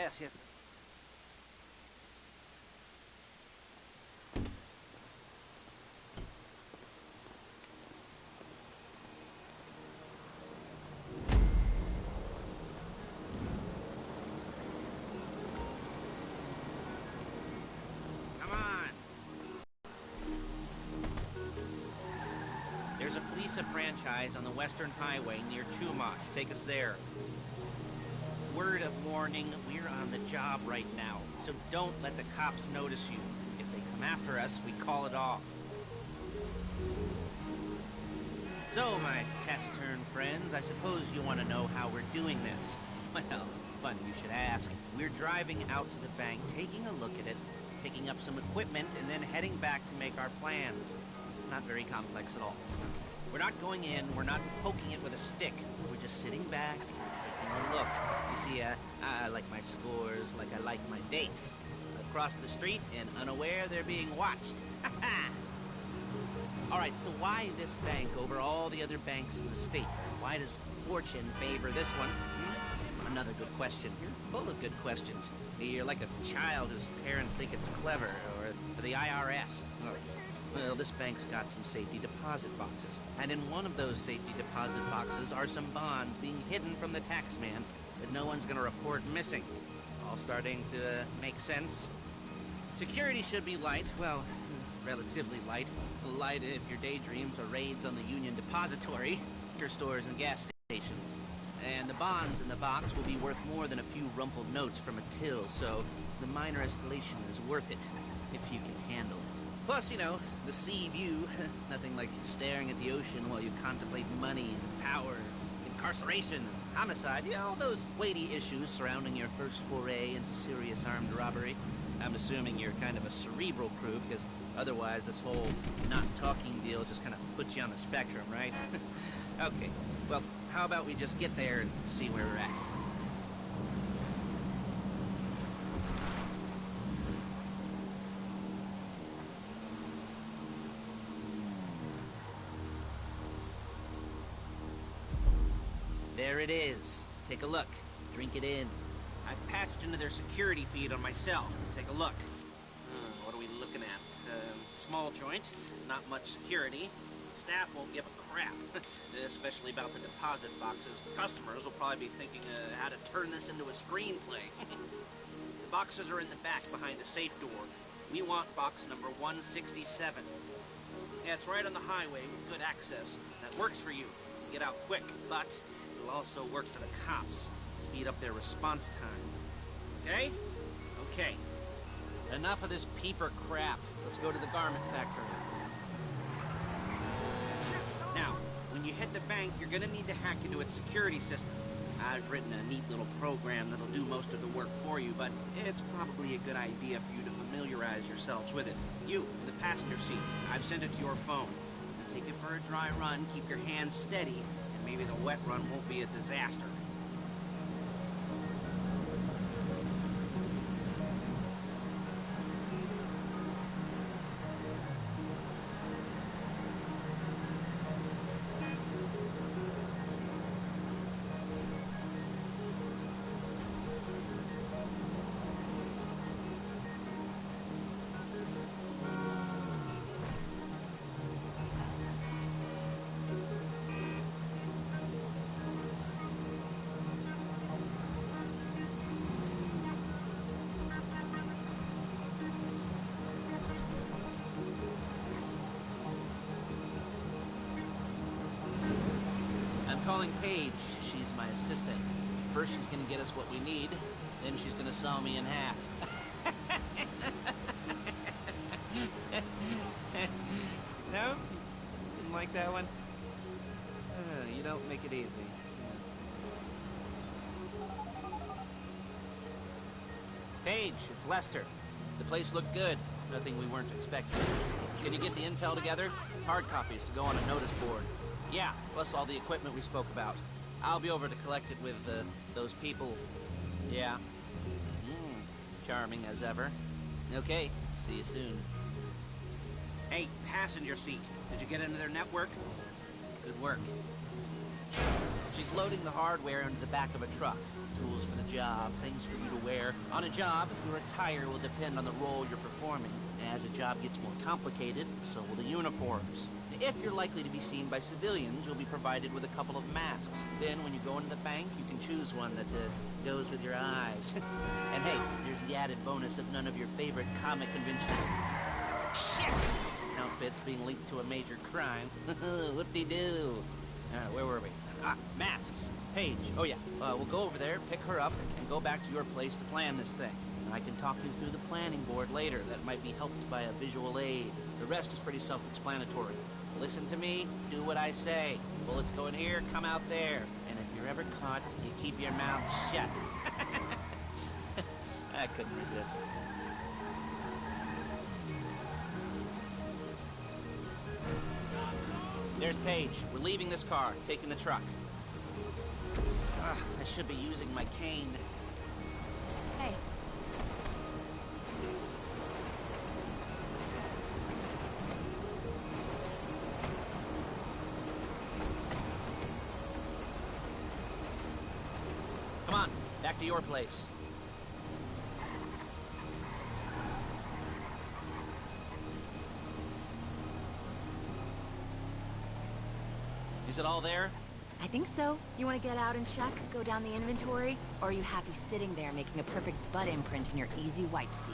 Yes, yes. Come on. There's a Fleece franchise on the Western Highway near Chumash. Take us there. Word of warning, we're on the job right now, so don't let the cops notice you. If they come after us, we call it off. So, my taciturn friends, I suppose you want to know how we're doing this. Well, funny you should ask. We're driving out to the bank, taking a look at it, picking up some equipment, and then heading back to make our plans. Not very complex at all. We're not going in, we're not poking it with a stick. We're just sitting back and taking a look. You see, I like my scores like I like my dates. Across the street and unaware they're being watched. Alright, so why this bank over all the other banks in the state? Why does fortune favor this one? Another good question. You're full of good questions. You're like a child whose parents think it's clever, or the IRS. Well, this bank's got some safety deposit boxes, and in one of those safety deposit boxes are some bonds being hidden from the tax man that no one's gonna report missing. All starting to make sense? Security should be light, well, relatively light. Light if your daydreams are raids on the Union Depository, liquor stores and gas stations. And the bonds in the box will be worth more than a few rumpled notes from a till, so the minor escalation is worth it, if you can handle it. Plus, you know, the sea view, nothing like staring at the ocean while you contemplate money and power, incarceration, and homicide, you know, all those weighty issues surrounding your first foray into serious armed robbery. I'm assuming you're kind of a cerebral crew, because otherwise this whole not talking deal just kind of puts you on the spectrum, right? Okay, well, how about we just get there and see where we're at? There it is. Take a look. Drink it in. I've patched into their security feed on my cell. Take a look. What are we looking at? Small joint, not much security. Staff won't give a crap, especially about the deposit boxes. Customers will probably be thinking how to turn this into a screenplay. The boxes are in the back behind a safe door. We want box number 167. Yeah, it's right on the highway with good access. That works for you. Get out quick, but it'll also work for the cops. Speed up their response time. Okay? Okay. Enough of this peeper crap. Let's go to the garment factory. Now, when you hit the bank, you're gonna need to hack into its security system. I've written a neat little program that'll do most of the work for you, but it's probably a good idea for you to familiarize yourselves with it. You, in the passenger seat, I've sent it to your phone. Take it for a dry run, keep your hands steady, and maybe the wet run won't be a disaster. Calling Paige. She's my assistant. First she's gonna get us what we need, then she's gonna saw me in half. No? Didn't like that one? You don't make it easy. Paige, it's Lester. The place looked good. Nothing we weren't expecting. Can you get the intel together? Hard copies to go on a notice board. Yeah, plus all the equipment we spoke about. I'll be over to collect it with, those people. Yeah. Charming as ever. Okay, see you soon. Hey, passenger seat. Did you get into their network? Good work. She's loading the hardware into the back of a truck. Tools for the job, things for you to wear. On a job, your attire will depend on the role you're performing. As the job gets more complicated, so will the uniforms. If you're likely to be seen by civilians, you'll be provided with a couple of masks. Then, when you go into the bank, you can choose one that goes with your eyes. And hey, here's the added bonus of none of your favorite comic convention outfits being linked to a major crime. Whoop-de-doo. Where were we? Masks. Paige. Oh yeah, we'll go over there, pick her up, and go back to your place to plan this thing. And I can talk you through the planning board later. That might be helped by a visual aid. The rest is pretty self-explanatory. Listen to me, do what I say. Bullets go in here, come out there. And if you're ever caught, you keep your mouth shut. I couldn't resist. There's Paige. We're leaving this car, taking the truck. I should be using my cane. Hey. Come on, back to your place. Is it all there? I think so. You want to get out and check, go down the inventory? Or are you happy sitting there making a perfect butt imprint in your easy wipe seat?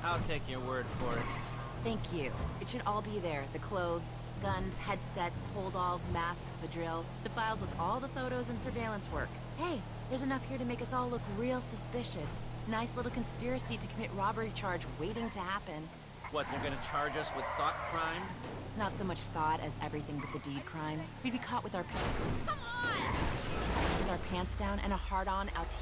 I'll take your word for it. Thank you. It should all be there. The clothes, guns, headsets, hold-alls, masks, the drill. The files with all the photos and surveillance work. Hey, there's enough here to make us all look real suspicious. Nice little conspiracy to commit robbery charge waiting to happen. What, they're gonna charge us with thought crime? Not so much thought as everything but the deed crime. We'd be caught with our pants. Come on! With our pants down and a hard-on out to